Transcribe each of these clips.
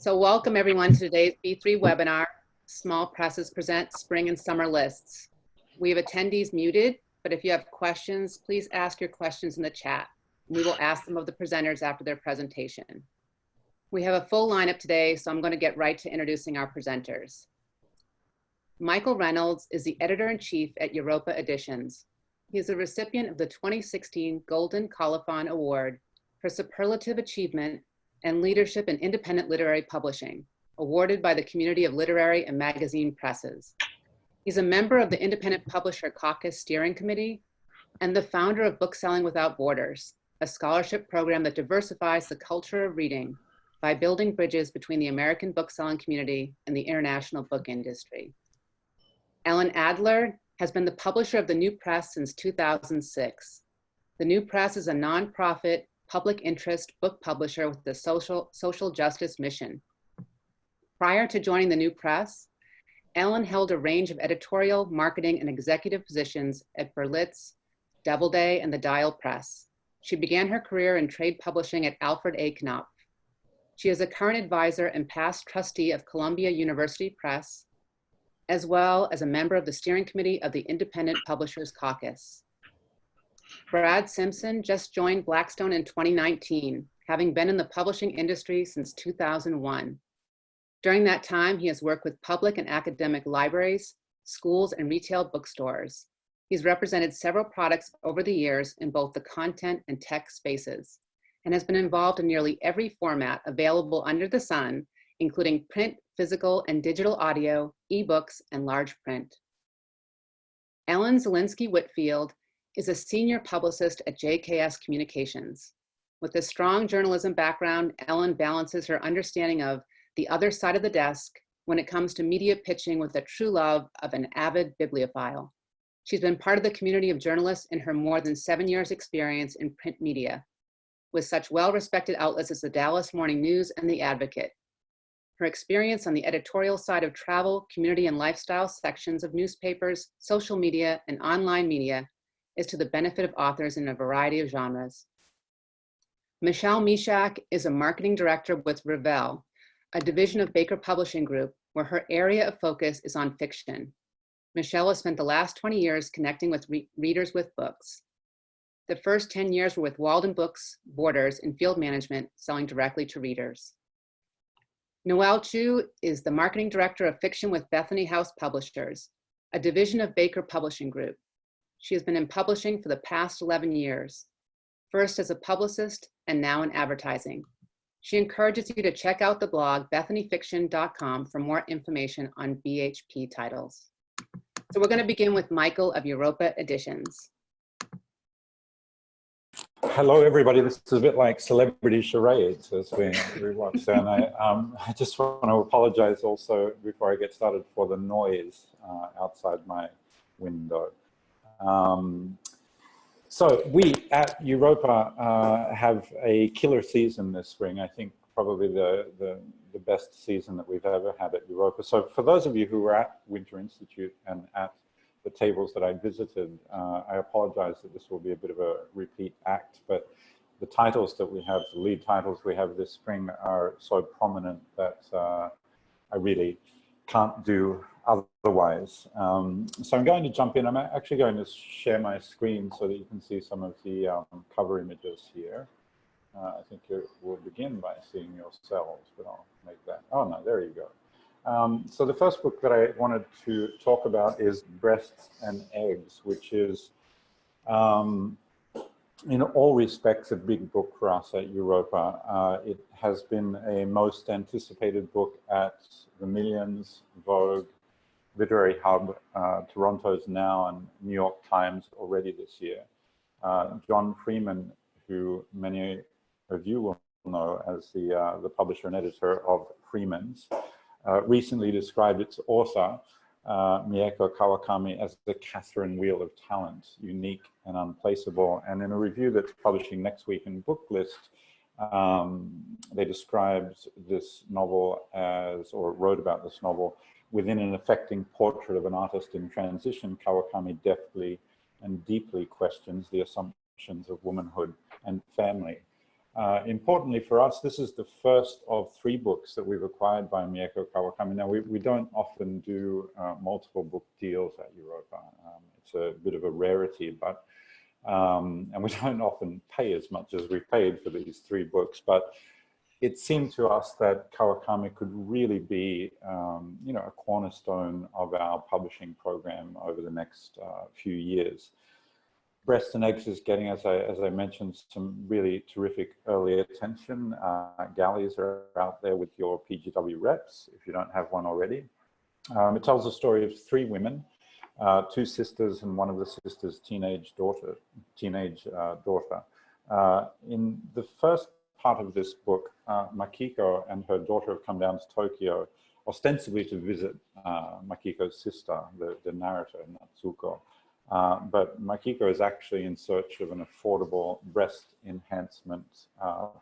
So welcome everyone to today's B3 webinar, Small Presses Present Spring and Summer Lists. We have attendees muted, but if you have questions, please ask your questions in the chat. We will ask them of the presenters after their presentation. We have a full lineup today, so I'm going to get right to introducing our presenters. Michael Reynolds is the editor-in-chief at Europa Editions. He is a recipient of the 2016 Golden Colophon Award for Superlative Achievement and Leadership in Independent Literary Publishing, awarded by the Community of Literary and Magazine Presses. He's a member of the Independent Publisher Caucus Steering Committee and the founder of Bookselling Without Borders, a scholarship program that diversifies the culture of reading by building bridges between the American bookselling community and the international book industry. Ellen Adler has been the publisher of The New Press since 2006. The New Press is a nonprofit, public interest book publisher with the social justice mission. Prior to joining The New Press, Ellen held a range of editorial, marketing, and executive positions at Berlitz, Doubleday, and the Dial Press. She began her career in trade publishing at Alfred A. Knopf. She is a current advisor and past trustee of Columbia University Press, as well as a member of the steering committee of the Independent Publishers Caucus. Brad Simpson just joined Blackstone in 2019, having been in the publishing industry since 2001. During that time, he has worked with public and academic libraries, schools, and retail bookstores. He's represented several products over the years in both the content and tech spaces, and has been involved in nearly every format available under the sun, including print, physical, and digital audio, ebooks, and large print. Ellen Zielinski-Whitfield is a senior publicist at JKS Communications. With a strong journalism background, Ellen balances her understanding of the other side of the desk when it comes to media pitching with a true love of an avid bibliophile. She's been part of the community of journalists in her more than 7 years' experience in print media, with such well-respected outlets as the Dallas Morning News and The Advocate. Her experience on the editorial side of travel, community, and lifestyle sections of newspapers, social media, and online media is to the benefit of authors in a variety of genres. Michelle Mishak is a marketing director with Revell, a division of Baker Publishing Group, where her area of focus is on fiction. Michelle has spent the last 20 years connecting with readers with books. The first 10 years were with Walden Books, Borders, and Field Management, selling directly to readers. Noelle Chu is the marketing director of fiction with Bethany House Publishers, a division of Baker Publishing Group. She has been in publishing for the past 11 years, first as a publicist and now in advertising. She encourages you to check out the blog bethanyfiction.com for more information on BHP titles. So we're going to begin with Michael of Europa Editions. Hello, everybody. This is a bit like celebrity charades as we watch. And I just want to apologize also before I get started for the noise outside my window. So we at Europa have a killer season this spring. I think probably the best season that we've ever had at Europa. So for those of you who were at Winter Institute and at the tables that I visited, I apologize that this will be a bit of a repeat act, but the titles that we have, the lead titles we have this spring are so prominent that I really can't do otherwise. So I'm going to jump in. I'm actually going to share my screen so that you can see some of the cover images here. I think you will begin by seeing yourselves, but I'll make that. Oh no, there you go. So the first book that I wanted to talk about is Breasts and Eggs, which is in all respects a big book for us at Europa. It has been a most anticipated book at the Millions, Vogue, Literary Hub, Toronto's Now, and New York Times already this year. John Freeman, who many of you will know as the publisher and editor of Freeman's, recently described its author, Mieko Kawakami, as the Catherine Wheel of talent, unique and unplaceable. And in a review that's publishing next week in Booklist, they described this novel as, or wrote about this novel, within an affecting portrait of an artist in transition. Kawakami deftly and deeply questions the assumptions of womanhood and family. Importantly for us, this is the first of 3 books that we've acquired by Mieko Kawakami. Now, we don't often do multiple book deals at Europa. It's a bit of a rarity, but and we don't often pay as much as we paid for these 3 books. But it seemed to us that Kawakami could really be, you know, a cornerstone of our publishing program over the next few years. Breast and Eggs is getting, as I mentioned, some really terrific early attention. Galleys are out there with your PGW reps, if you don't have one already. It tells the story of 3 women, 2 sisters and one of the sisters' teenage daughter. In the first part of this book, Makiko and her daughter have come down to Tokyo, ostensibly to visit Makiko's sister, the narrator, Natsuko. But Makiko is actually in search of an affordable breast enhancement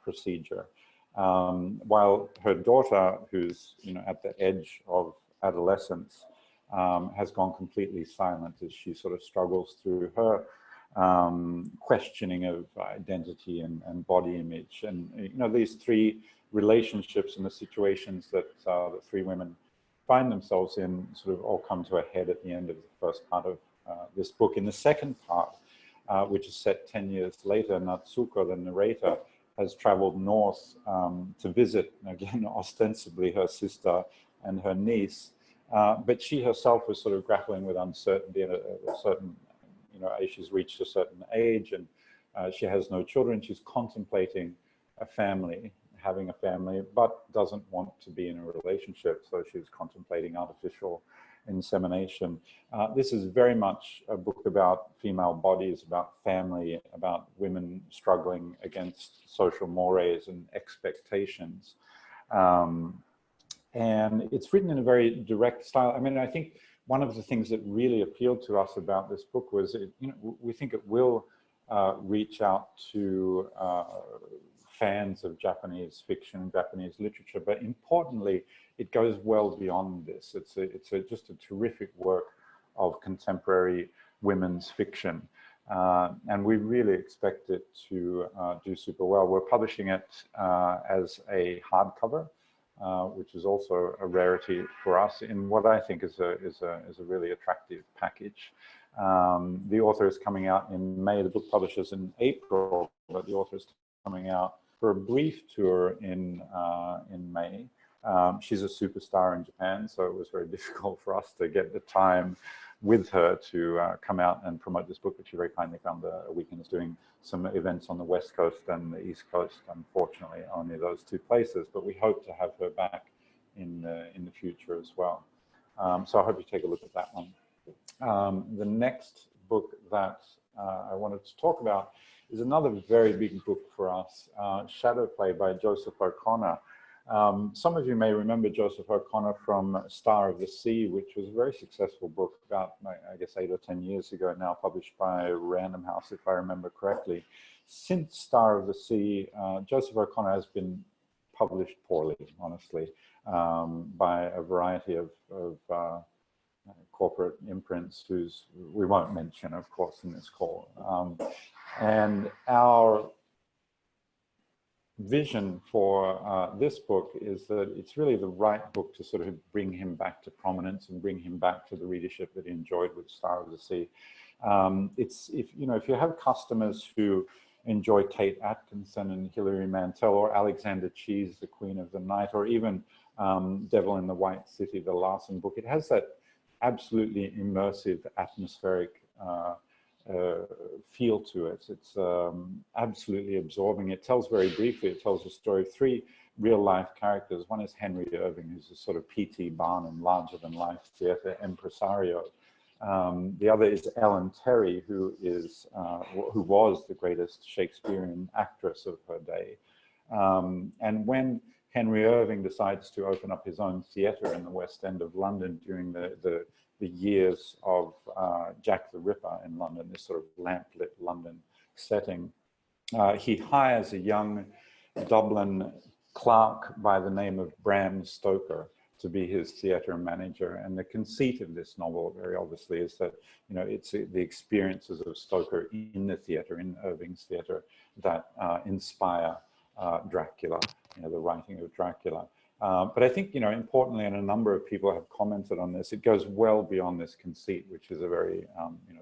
procedure, while her daughter, who's, you know, at the edge of adolescence, has gone completely silent as she sort of struggles through her questioning of identity and body image. And, you know, these 3 relationships and the situations that the 3 women find themselves in sort of all come to a head at the end of the first part of this book. In the second part, which is set 10 years later, Natsuko, the narrator, has traveled north to visit, again, ostensibly her sister and her niece, but she herself was sort of grappling with uncertainty at a certain, you know, she's reached a certain age, and she has no children. She's contemplating a family, having a family, but doesn't want to be in a relationship, so she's contemplating artificial insemination. This is very much a book about female bodies, about family, about women struggling against social mores and expectations. And it's written in a very direct style. I mean, I think one of the things that really appealed to us about this book was, you know, we think it will reach out to fans of Japanese fiction, Japanese literature, but importantly, it goes well beyond this. It's just a terrific work of contemporary women's fiction. And we really expect it to do super well. We're publishing it as a hardcover, which is also a rarity for us in what I think is a really attractive package. The author is coming out in May. The book publishes in April, but the author is coming out for a brief tour in May. She's a superstar in Japan, so it was very difficult for us to get the time with her to come out and promote this book, but she very kindly found a weekend is doing some events on the West Coast and the East Coast. Unfortunately, only those 2 places, but we hope to have her back in the future as well. So I hope you take a look at that one. The next book that I wanted to talk about is another very big book for us, Shadow Play by Joseph O'Connor. Some of you may remember Joseph O'Connor from Star of the Sea, which was a very successful book about, I guess, 8 or 10 years ago now, published by Random House, if I remember correctly. Since Star of the Sea, Joseph O'Connor has been published poorly, honestly, by a variety of corporate imprints whose we won't mention, of course, in this call. And our vision for this book is that it's really the right book to sort of bring him back to prominence and bring him back to the readership that he enjoyed with Star of the Sea. If you have customers who enjoy Kate Atkinson and Hilary Mantel, or Alexander Cheese, The Queen of the Night, or even Devil in the White City, the Larson book, it has that absolutely immersive, atmospheric feel to it. It's absolutely absorbing. It tells very briefly, it tells the story of 3 real-life characters. One is Henry Irving, who's a sort of P.T. Barnum, larger-than-life theater impresario. The other is Ellen Terry, who was the greatest Shakespearean actress of her day. And when Henry Irving decides to open up his own theater in the West End of London during the years of Jack the Ripper in London, this sort of lamp-lit London setting, he hires a young Dublin clerk by the name of Bram Stoker to be his theater manager. And the conceit of this novel, very obviously, is that, you know, it's the experiences of Stoker in the theater, in Irving's theater, that inspire Dracula, the writing of Dracula. But I think, importantly, and a number of people have commented on this, it goes well beyond this conceit, which is a very,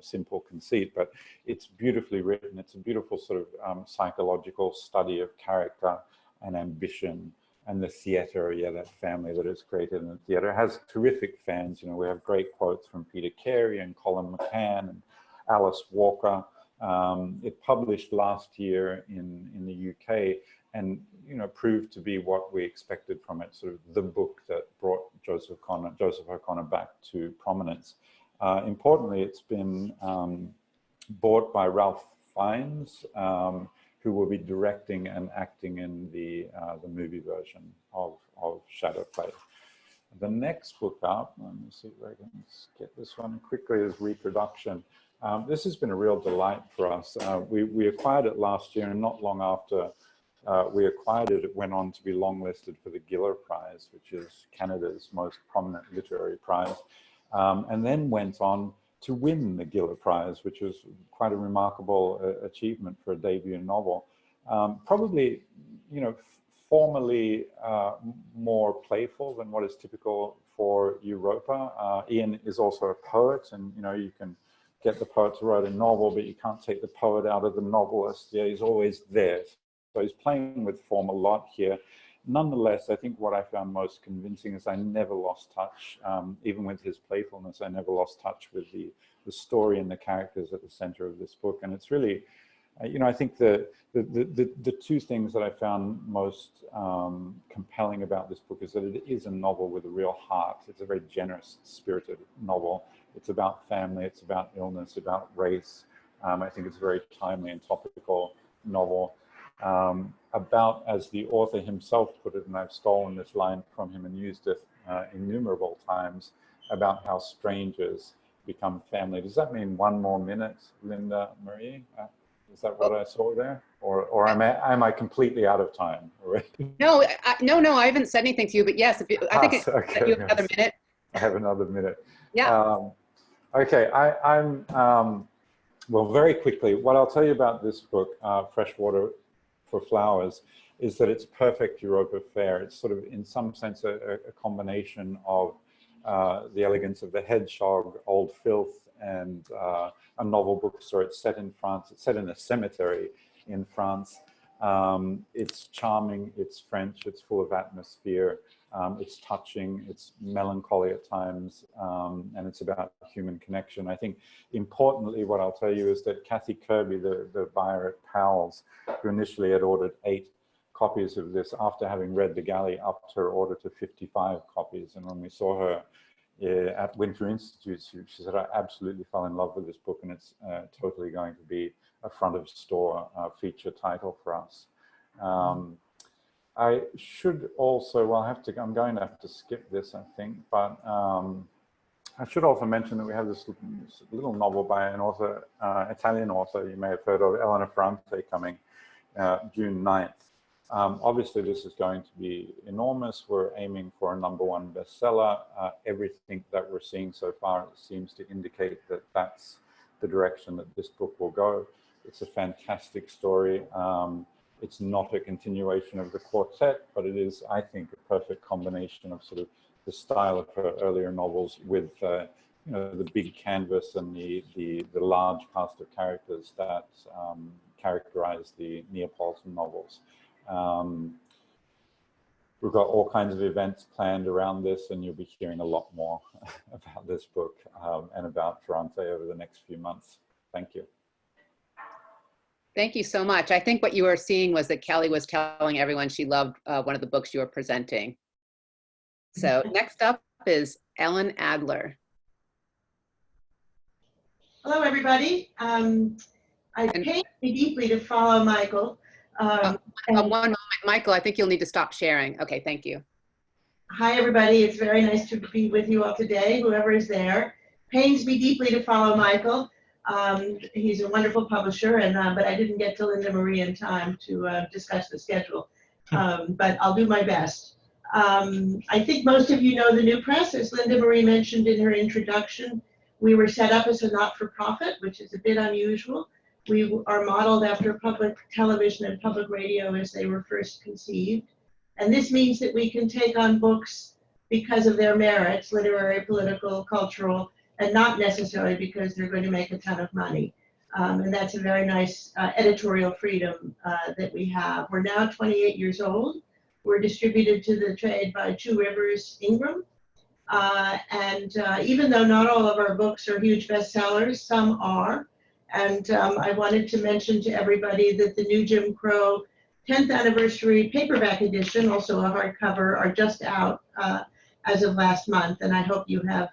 simple conceit, but it's beautifully written. It's a beautiful sort of psychological study of character and ambition and the theater, that family that is created in the theater. It has terrific fans. We have great quotes from Peter Carey and Colin McCann and Alice Walker. It published last year in the UK and, proved to be what we expected from it, sort of the book that brought Joseph O'Connor back to prominence. Importantly, it's been bought by Ralph Fiennes, who will be directing and acting in the movie version of Shadowplay. The next book up, let me see if I can get this one quickly, is Reproduction. This has been a real delight for us. We acquired it last year, and not long after we acquired it, it went on to be longlisted for the Giller Prize, which is Canada's most prominent literary prize, and then went on to win the Giller Prize, which was quite a remarkable achievement for a debut novel. Probably, formally more playful than what is typical for Europa. Ian is also a poet, and you can get the poet to write a novel, but you can't take the poet out of the novelist. He's always there. So he's playing with form a lot here. Nonetheless, I think what I found most convincing is I never lost touch, even with his playfulness, I never lost touch with the story and the characters at the center of this book. And it's really, I think the two things that I found most compelling about this book is that it is a novel with a real heart. It's a very generous, spirited novel. It's about family, it's about illness, about race. I think it's a very timely and topical novel. About, as the author himself put it, and I've stolen this line from him and used it innumerable times, about how strangers become family. Does that mean one more minute, Linda Marie? Is that what I saw there? Or am I completely out of time already? No, no, I haven't said anything to you, but yes, I think okay. you have another minute. I have another minute. Yeah. Okay, I'm, well, very quickly, what I'll tell you about this book, Freshwater for Flowers, is that it's perfect Europa fare. It's sort of, in some sense, a combination of The Elegance of the Hedgehog, Old Filth, and a novel bookstore. It's set in France. It's set in a cemetery in France. It's charming, it's French, it's full of atmosphere, it's touching, it's melancholy at times, and it's about human connection. I think importantly, what I'll tell you is that Kathy Kirby, the buyer at Powell's, who initially had ordered 8 copies of this, after having read The Galley, upped her order to 55 copies. And when we saw her at Winter Institute, she said, I absolutely fell in love with this book, and it's totally going to be a front of store feature title for us. I should also, well, I'm going to have to skip this, I think, but I should also mention that we have this little novel by an author, Italian author you may have heard of, Elena Ferrante, coming June 9th. Obviously, this is going to be enormous. We're aiming for a #1 bestseller. Everything that we're seeing so far seems to indicate that that's the direction that this book will go. It's a fantastic story. It's not a continuation of the quartet, but it is, I think, a perfect combination of sort of the style of her earlier novels with, you know, the big canvas and the large cast of characters that characterize the Neapolitan novels. We've got all kinds of events planned around this, and you'll be hearing a lot more about this book and about Ferrante over the next few months. Thank you. Thank you so much. I think what you were seeing was that Kelly was telling everyone she loved one of the books you were presenting. So next up is Ellen Adler. Hello, everybody. I paid me deeply to follow Michael. One moment, Michael, I think you'll need to stop sharing. Okay, thank you. Hi, everybody. It's very nice to be with you all today, whoever is there. Pains me deeply to follow Michael. He's a wonderful publisher, and but I didn't get to Linda Marie in time to discuss the schedule, but I'll do my best. I think most of you know the New Press. As Linda Marie mentioned in her introduction, we were set up as a not-for-profit, which is a bit unusual. We are modeled after public television and public radio as they were first conceived. And this means that we can take on books because of their merits, literary, political, cultural, and not necessarily because they're going to make a ton of money. And that's a very nice editorial freedom that we have. We're now 28 years old. We're distributed to the trade by Two Rivers Ingram. Even though not all of our books are huge bestsellers, some are. And I wanted to mention to everybody that the new Jim Crow 10th anniversary paperback edition, also a hardcover, are just out as of last month. And I hope you have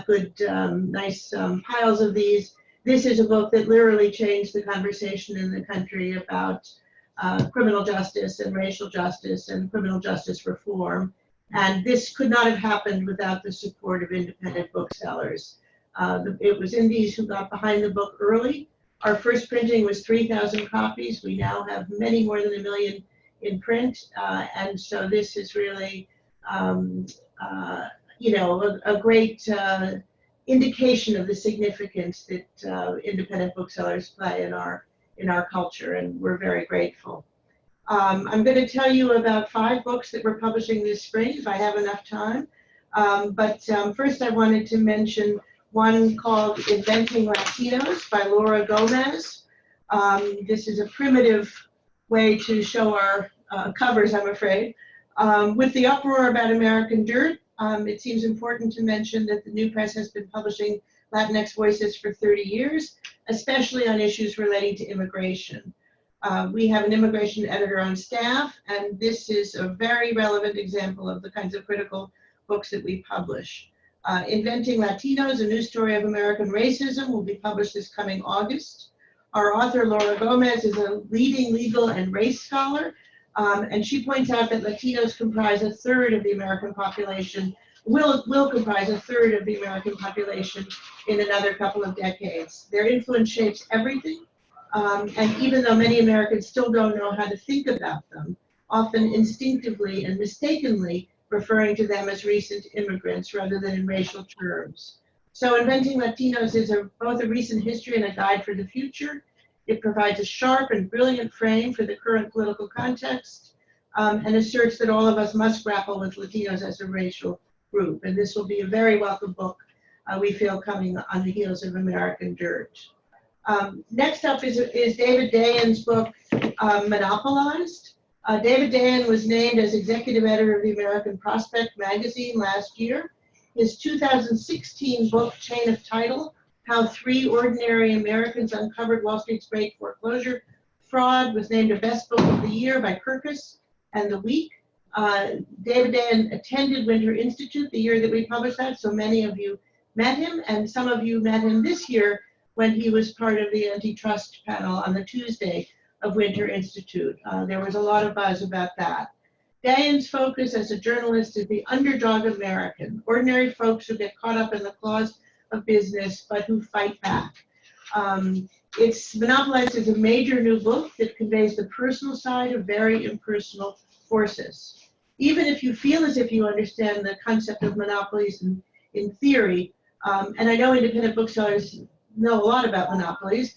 good, nice piles of these. This is a book that literally changed the conversation in the country about criminal justice and racial justice and criminal justice reform. And this could not have happened without the support of independent booksellers. It was indies who got behind the book early. Our first printing was 3,000 copies. We now have many more than 1 million in print. And so this is really, you know, a great indication of the significance that independent booksellers play in our culture, and we're very grateful. I'm going to tell you about 5 books that we're publishing this spring, if I have enough time. First I wanted to mention one called Inventing Latinos by Laura Gomez. This is a primitive way to show our covers, I'm afraid. With the uproar about American Dirt, it seems important to mention that the New Press has been publishing Latinx voices for 30 years, especially on issues relating to immigration. We have an immigration editor on staff, and this is a very relevant example of the kinds of critical books that we publish. Inventing Latinos, A New Story of American Racism, will be published this coming August. Our author, Laura Gomez, is a leading legal and race scholar, and she points out that Latinos comprise 1/3 of the American population, will comprise 1/3 of the American population in another couple of decades. Their influence shapes everything, and even though many Americans still don't know how to think about them, often instinctively and mistakenly referring to them as recent immigrants rather than in racial terms. So Inventing Latinos is both a recent history and a guide for the future. It provides a sharp and brilliant frame for the current political context, and asserts that all of us must grapple with Latinos as a racial group. And this will be a very welcome book, we feel, coming on the heels of American Dirt. Next up is David Dayen's book, Monopolized. David Dayen was named as executive editor of the American Prospect magazine last year. His 2016 book, Chain of Title, How 3 Ordinary Americans Uncovered Wall Street's Great Foreclosure Fraud, was named a Best Book of the Year by Kirkus and The Week. David Dayen attended Winter Institute the year that we published that, so many of you met him, and some of you met him this year when he was part of the antitrust panel on the Tuesday of Winter Institute. There was a lot of buzz about that. Dayen's focus as a journalist is the underdog American, ordinary folks who get caught up in the claws of business, but who fight back. It's Monopolized is a major new book that conveys the personal side of very impersonal forces. Even if you feel as if you understand the concept of monopolies in theory, and I know independent booksellers know a lot about monopolies,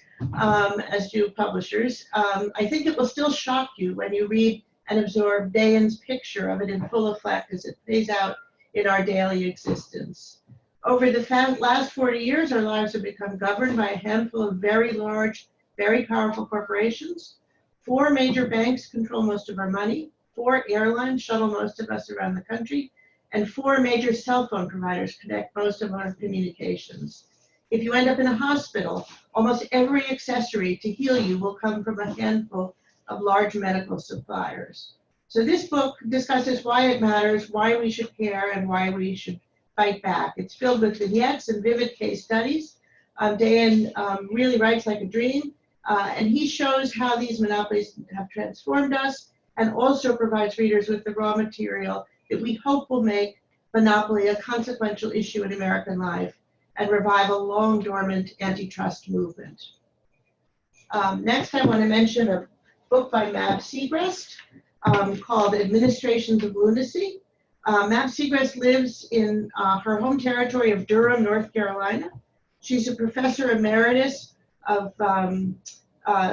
as do publishers, I think it will still shock you when you read and absorb Dayen's picture of it in full effect as it plays out in our daily existence. Over the last 40 years, our lives have become governed by a handful of very large, very powerful corporations. 4 major banks control most of our money, 4 airlines shuttle most of us around the country, and 4 major cell phone providers connect most of our communications. If you end up in a hospital, almost every accessory to heal you will come from a handful of large medical suppliers. So this book discusses why it matters, why we should care, and why we should fight back. It's filled with vignettes and vivid case studies. Dayen really writes like a dream, and he shows how these monopolies have transformed us, and also provides readers with the raw material that we hope will make monopoly a consequential issue in American life and revive a long dormant antitrust movement. Next, I want to mention a book by Mab Segrest called Administrations of Lunacy. Mab Segrest lives in her home territory of Durham, North Carolina. She's a professor emeritus of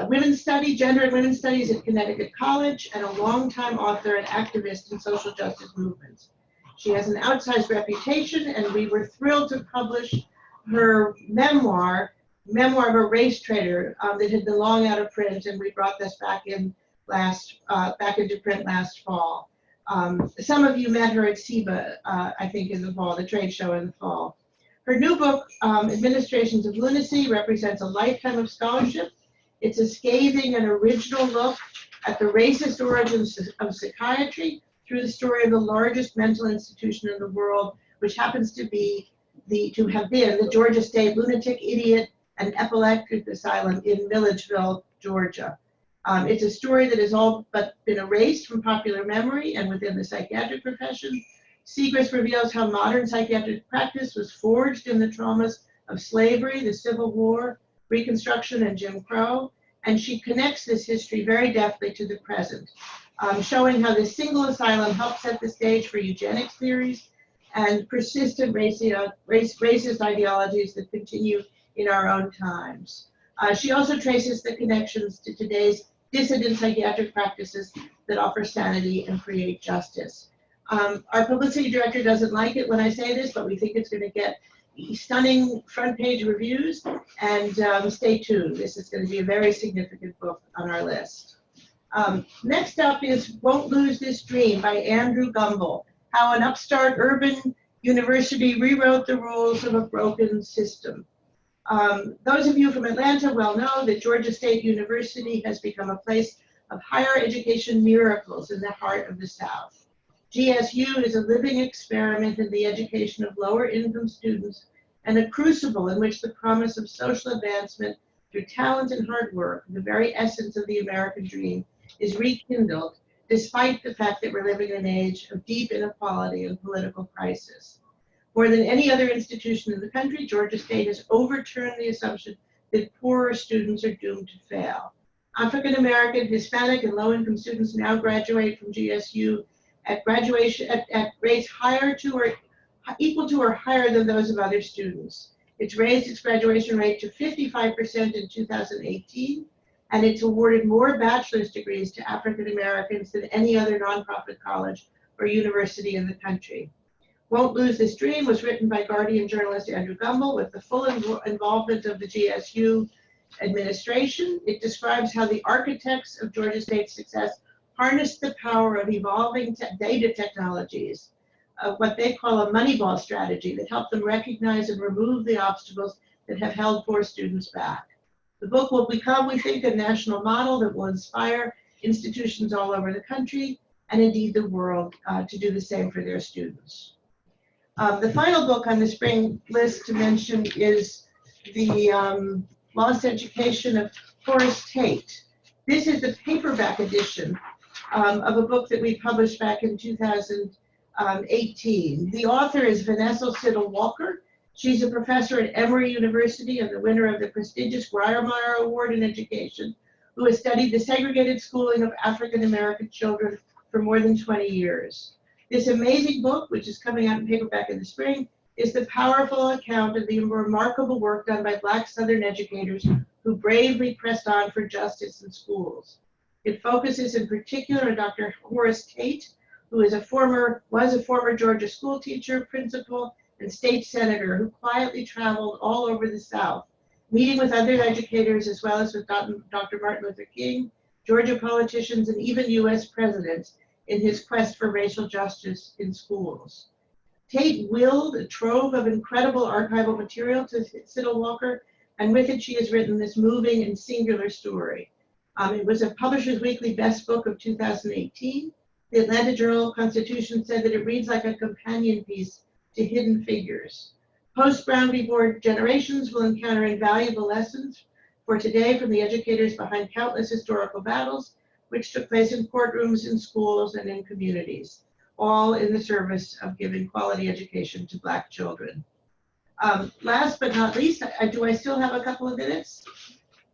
women's study, gender and women's studies at Connecticut College, and a longtime author and activist in social justice movements. She has an outsized reputation, and we were thrilled to publish her memoir of a race trader, that had been long out of print, and we brought this back into print last fall. Some of you met her at SIBA, I think, in the fall, the trade show in the fall. Her new book, Administrations of Lunacy, represents a lifetime of scholarship. It's a scathing and original look at the racist origins of psychiatry through the story of the largest mental institution in the world, which happens to have been the Georgia State Lunatic, Idiot, and Epileptic Asylum in Milledgeville, Georgia. It's a story that has all but been erased from popular memory and within the psychiatric profession. Segrist reveals how modern psychiatric practice was forged in the traumas of slavery, the Civil War, Reconstruction, and Jim Crow, and she connects this history very deftly to the present, showing how this single asylum helped set the stage for eugenics theories and persistent racist ideologies that continue in our own times. She also traces the connections to today's dissident psychiatric practices that offer sanity and create justice. Our publicity director doesn't like it when I say this, but we think it's going to get stunning front page reviews, and stay tuned. This is going to be a very significant book on our list. Next up is Won't Lose This Dream by Andrew Gumbel, How an Upstart Urban University Rewrote the Rules of a Broken System. Those of you from Atlanta well know that Georgia State University has become a place of higher education miracles in the heart of the South. GSU is a living experiment in the education of lower income students and a crucible in which the promise of social advancement through talent and hard work, the very essence of the American dream, is rekindled despite the fact that we're living in an age of deep inequality and political crisis. More than any other institution in the country, Georgia State has overturned the assumption that poorer students are doomed to fail. African American, Hispanic, and low-income students now graduate from GSU at rates higher to or equal to or higher than those of other students. It's raised its graduation rate to 55% in 2018, and it's awarded more bachelor's degrees to African Americans than any other nonprofit college or university in the country. Won't Lose This Dream was written by Guardian journalist Andrew Gumbel with the full involvement of the GSU administration. It describes how the architects of Georgia State's success harnessed the power of evolving data technologies, what they call a Moneyball strategy that helped them recognize and remove the obstacles that have held poor students back. The book will become, we think, a national model that will inspire institutions all over the country and indeed the world to do the same for their students. The final book on the spring list to mention is the Lost Education of Horace Tate. This is the paperback edition of a book that we published back in 2018. The author is Vanessa Siddle Walker. She's a professor at Emory University and the winner of the prestigious Greiermeyer Award in Education, who has studied the segregated schooling of African American children for more than 20 years. This amazing book, which is coming out in paperback in the spring, is the powerful account of the remarkable work done by Black Southern educators who bravely pressed on for justice in schools. It focuses in particular on Dr. Horace Tate, who was a former Georgia school teacher, principal, and state senator who quietly traveled all over the South, meeting with other educators as well as with Dr. Martin Luther King, Georgia politicians, and even US presidents in his quest for racial justice in schools. Tate willed a trove of incredible archival material to Siddle Walker, and with it she has written this moving and singular story. It was a Publishers Weekly Best Book of 2018. The Atlanta Journal-Constitution said that it reads like a companion piece to Hidden Figures. Post-Brown v. Board generations will encounter invaluable lessons for today from the educators behind countless historical battles which took place in courtrooms, in schools, and in communities, all in the service of giving quality education to Black children. Last but not least, do I still have a couple of minutes?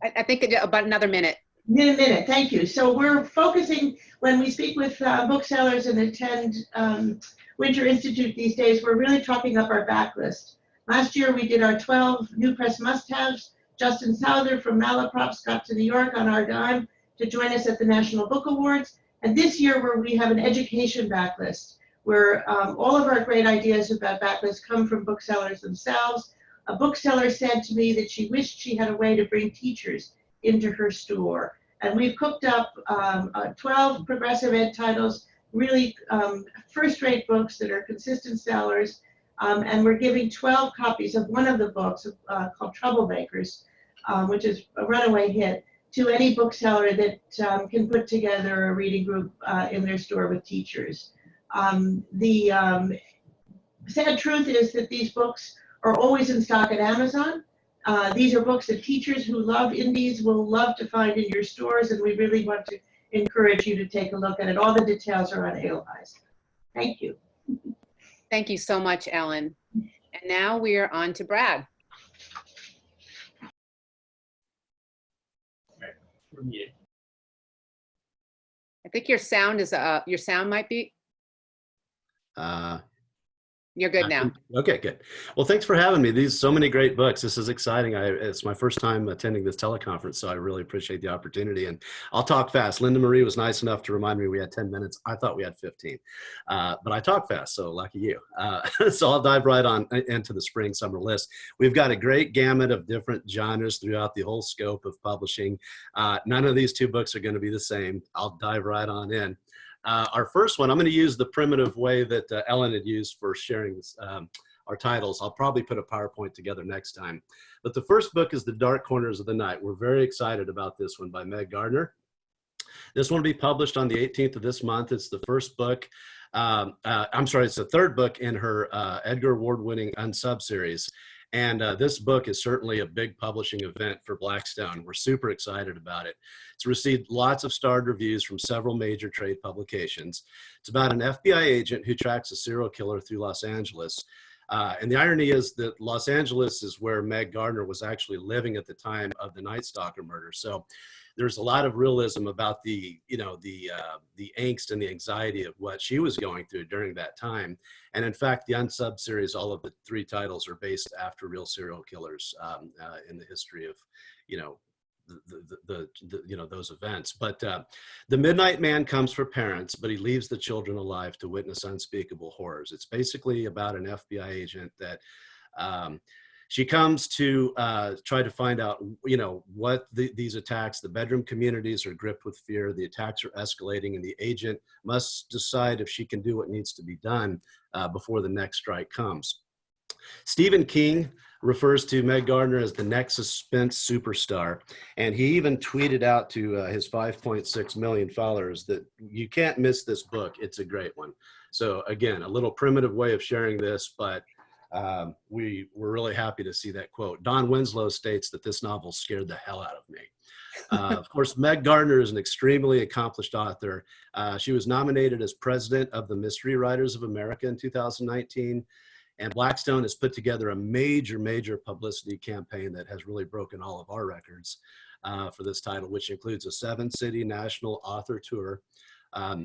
I think about another minute. Minute, thank you. So we're focusing, when we speak with booksellers and attend Winter Institute these days, we're really talking up our backlist. Last year we did our 12 new press must-haves Justin Souther from Malaprops got to New York on our dime to join us at the National Book Awards. And this year we have an education backlist where all of our great ideas about backlists come from booksellers themselves. A bookseller said to me that she wished she had a way to bring teachers into her store. And we've cooked up 12 progressive ed titles, really first-rate books that are consistent sellers. And we're giving 12 copies of one of the books called Troublemakers, which is a runaway hit, to any bookseller that can put together a reading group in their store with teachers. The sad truth is that these books are always in stock at Amazon. These are books that teachers who love indies will love to find in your stores, and we really want to encourage you to take a look at it. All the details are on Alewize. Thank you. Thank you so much, Ellen. And now we are on to Brad. I think your sound is your sound might be. You're good now. Okay, good. Well, thanks for having me. So many great books. This is exciting. It's my first time attending this teleconference, so I really appreciate the opportunity. And I'll talk fast. Linda Marie was nice enough to remind me we had 10 minutes. I thought we had 15, but I talk fast, so lucky you. So I'll dive right on into the spring summer list. We've got a great gamut of different genres throughout the whole scope of publishing. None of these two books are going to be the same. I'll dive right on in. Our first one, I'm going to use the primitive way that Ellen had used for sharing this, our titles. I'll probably put a PowerPoint together next time. But the first book is The Dark Corners of the Night. We're very excited about this one by Meg Gardner. This one will be published on the 18th of this month. It's the first book. I'm sorry, it's the third book in her Edgar Award-winning Unsub series. And this book is certainly a big publishing event for Blackstone. We're super excited about it. It's received lots of starred reviews from several major trade publications. It's about an FBI agent who tracks a serial killer through Los Angeles. And the irony is that Los Angeles is where Meg Gardner was actually living at the time of the Night Stalker murder. So there's a lot of realism about the angst and the anxiety of what she was going through during that time. And in fact, the Unsub series, all of the 3 titles are based after real serial killers in the history of, those events. But the Midnight Man comes for parents, but he leaves the children alive to witness unspeakable horrors. It's basically about an FBI agent that she comes to try to find out, what these attacks, the bedroom communities are gripped with fear, the attacks are escalating, and the agent must decide if she can do what needs to be done before the next strike comes. Stephen King refers to Meg Gardner as the next suspense superstar, and he even tweeted out to his 5.6 million followers that you can't miss this book. It's a great one. So again, a little primitive way of sharing this, but we were really happy to see that quote. Don Winslow states that this novel scared the hell out of me. Of course, Meg Gardner is an extremely accomplished author. She was nominated as president of the Mystery Writers of America in 2019. And Blackstone has put together a major publicity campaign that has really broken all of our records for this title, which includes a 7-city national author tour,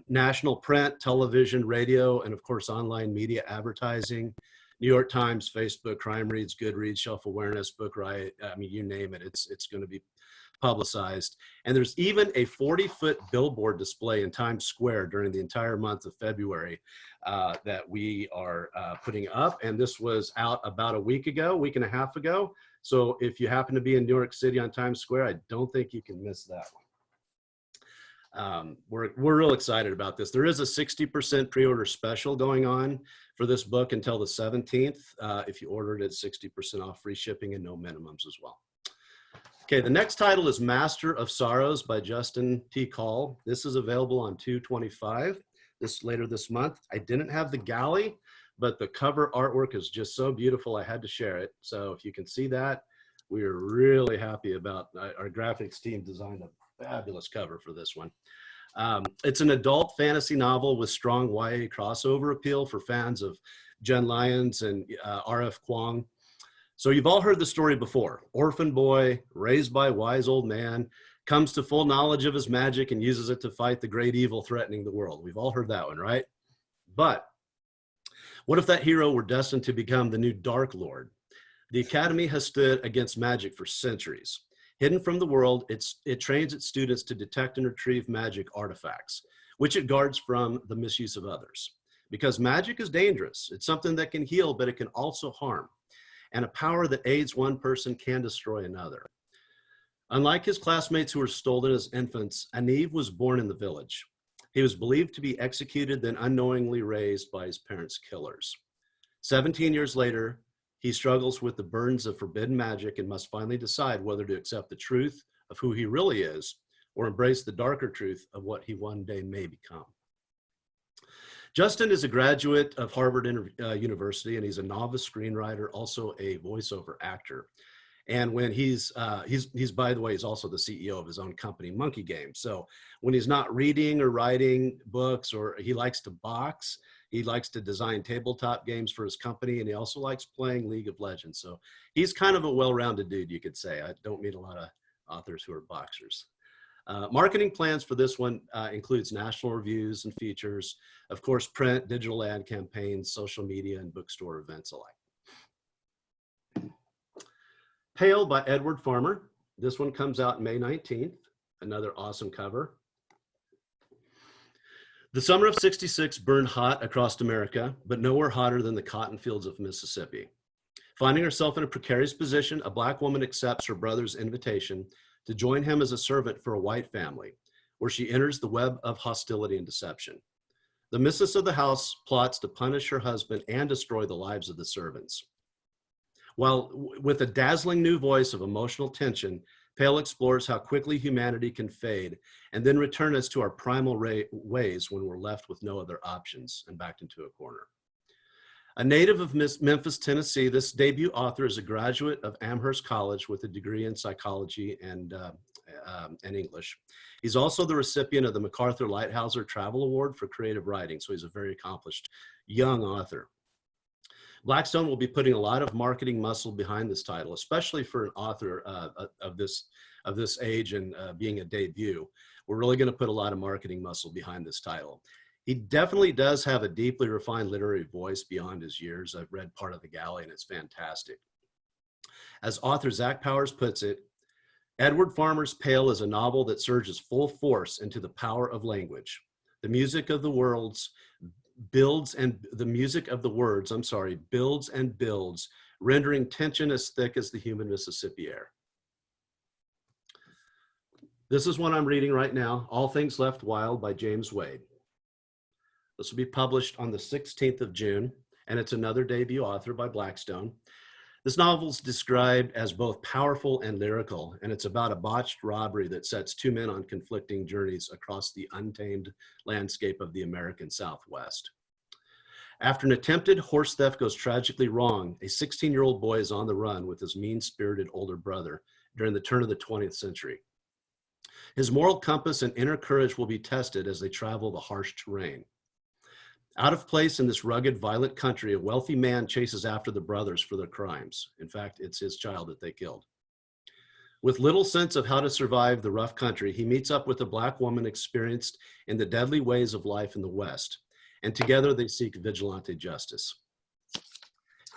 national print, television, radio, and of course, online media advertising, New York Times, Facebook, Crime Reads, Goodreads, Shelf Awareness, Book Riot, I mean, you name it, it's going to be publicized. And there's even a 40-foot billboard display in Times Square during the entire month of February that we are putting up. And this was out about a week and a half ago. So if you happen to be in New York City on Times Square, I don't think you can miss that one. We're real excited about this. There is a 60% pre-order special going on for this book until the 17th. If you ordered it, 60% off, free shipping and no minimums as well. Okay, the next title is Master of Sorrows by Justin T. Call. This is available on 2/25 later this month. I didn't have the galley, but the cover artwork is just so beautiful, I had to share it. So if you can see that, we are really happy about our graphics team designed a fabulous cover for this one. It's an adult fantasy novel with strong YA crossover appeal for fans of Jen Lyons and R.F. Kuang. So you've all heard the story before. Orphan boy, raised by a wise old man, comes to full knowledge of his magic and uses it to fight the great evil threatening the world. We've all heard that one, right? But what if that hero were destined to become the new Dark Lord? The Academy has stood against magic for centuries. Hidden from the world, it trains its students to detect and retrieve magic artifacts, which it guards from the misuse of others. Because magic is dangerous. It's something that can heal, but it can also harm. And a power that aids one person can destroy another. Unlike his classmates who were stolen as infants, Aniv was born in the village. He was believed to be executed, then unknowingly raised by his parents' killers. 17 years later, he struggles with the burdens of forbidden magic and must finally decide whether to accept the truth of who he really is or embrace the darker truth of what he one day may become. Justin is a graduate of Harvard University, and he's a novice screenwriter, also a voiceover actor. And when he's by the way, he's also the CEO of his own company, Monkey Games. So when he's not reading or writing books, or he likes to box, he likes to design tabletop games for his company, and he also likes playing League of Legends. So he's kind of a well-rounded dude, you could say. I don't meet a lot of authors who are boxers. Marketing plans for this one includes national reviews and features, of course, print, digital ad campaigns, social media, and bookstore events alike. Pale by Edward Farmer. This one comes out May 19th. Another awesome cover. The summer of '66 burned hot across America, but nowhere hotter than the cotton fields of Mississippi. Finding herself in a precarious position, a Black woman accepts her brother's invitation to join him as a servant for a white family, where she enters the web of hostility and deception. The mistress of the house plots to punish her husband and destroy the lives of the servants. While with a dazzling new voice of emotional tension, Pale explores how quickly humanity can fade and then return us to our primal ways when we're left with no other options and backed into a corner. A native of Memphis, Tennessee, this debut author is a graduate of Amherst College with a degree in psychology and English. He's also the recipient of the MacArthur Lighthouser Travel Award for creative writing, so he's a very accomplished young author. Blackstone will be putting a lot of marketing muscle behind this title, especially for an author of this age and being a debut. We're really going to put a lot of marketing muscle behind this title. He definitely does have a deeply refined literary voice beyond his years. I've read Part of the Galley, and it's fantastic. As author Zach Powers puts it, Edward Farmer's Pale is a novel that surges full force into the power of language. The music of the words builds and builds, rendering tension as thick as the humid Mississippi air. This is one I'm reading right now, All Things Left Wild by James Wade. This will be published on the 16th of June, and it's another debut author by Blackstone. This novel is described as both powerful and lyrical, and it's about a botched robbery that sets two men on conflicting journeys across the untamed landscape of the American Southwest. After an attempted horse theft goes tragically wrong, a 16-year-old boy is on the run with his mean-spirited older brother during the turn of the 20th century. His moral compass and inner courage will be tested as they travel the harsh terrain. Out of place in this rugged, violent country, a wealthy man chases after the brothers for their crimes. In fact, it's his child that they killed. With little sense of how to survive the rough country, he meets up with a Black woman experienced in the deadly ways of life in the West, and together they seek vigilante justice.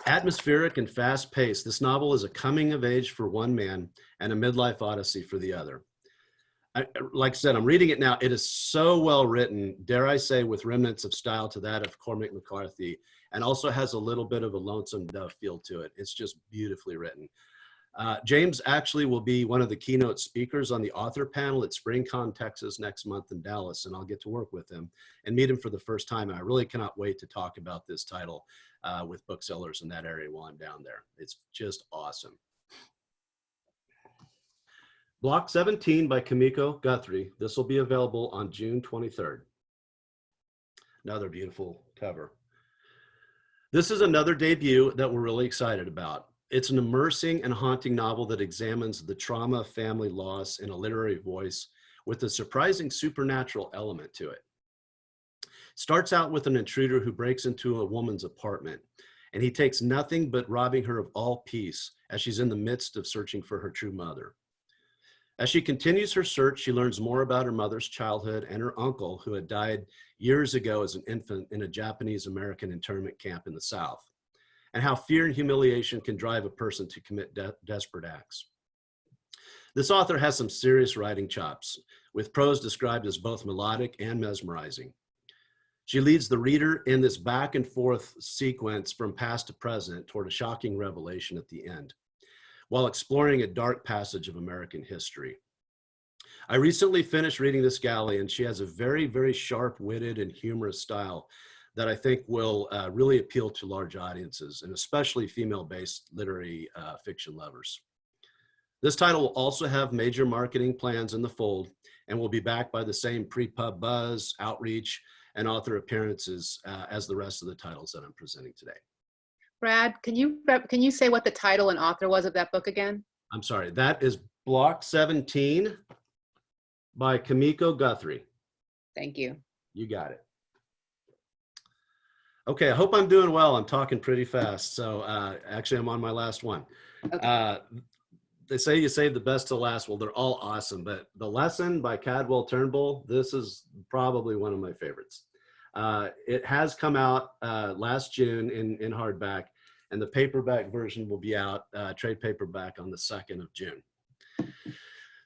Atmospheric and fast-paced, this novel is a coming of age for one man and a midlife odyssey for the other. Like I said, I'm reading it now. It is so well written, dare I say, with remnants of style to that of Cormac McCarthy, and also has a little bit of a Lonesome Dove feel to it. It's just beautifully written. James actually will be one of the keynote speakers on the author panel at SpringCon, Texas next month in Dallas, and I'll get to work with him and meet him for the first time. And I really cannot wait to talk about this title with booksellers in that area while I'm down there. It's just awesome. Block 17 by Kimiko Guthrie. This will be available on June 23rd. Another beautiful cover. This is another debut that we're really excited about. It's an immersing and haunting novel that examines the trauma of family loss in a literary voice with a surprising supernatural element to it. It starts out with an intruder who breaks into a woman's apartment, and he takes nothing but robbing her of all peace as she's in the midst of searching for her true mother. As she continues her search, she learns more about her mother's childhood and her uncle, who had died years ago as an infant in a Japanese-American internment camp in the South. and how fear and humiliation can drive a person to commit desperate acts. This author has some serious writing chops, with prose described as both melodic and mesmerizing. She leads the reader in this back and forth sequence from past to present toward a shocking revelation at the end, while exploring a dark passage of American history. I recently finished reading this galley, and she has a very, very sharp-witted and humorous style that I think will really appeal to large audiences, and especially female-based literary fiction lovers. This title will also have major marketing plans in the fold and will be backed by the same pre-pub buzz, outreach, and author appearances as the rest of the titles that I'm presenting today. Brad, can you say what the title and author was of that book again? I'm sorry, that is Block 17 by Kimiko Guthrie. Thank you. You got it. Okay, I hope I'm doing well. I'm talking pretty fast. So actually, I'm on my last one. Okay. They say you save the best to last. Well, they're all awesome. But The Lesson by Cadwell Turnbull, this is probably one of my favorites. It has come out last June in hardback, and the paperback version will be out, trade paperback, on the 2nd of June.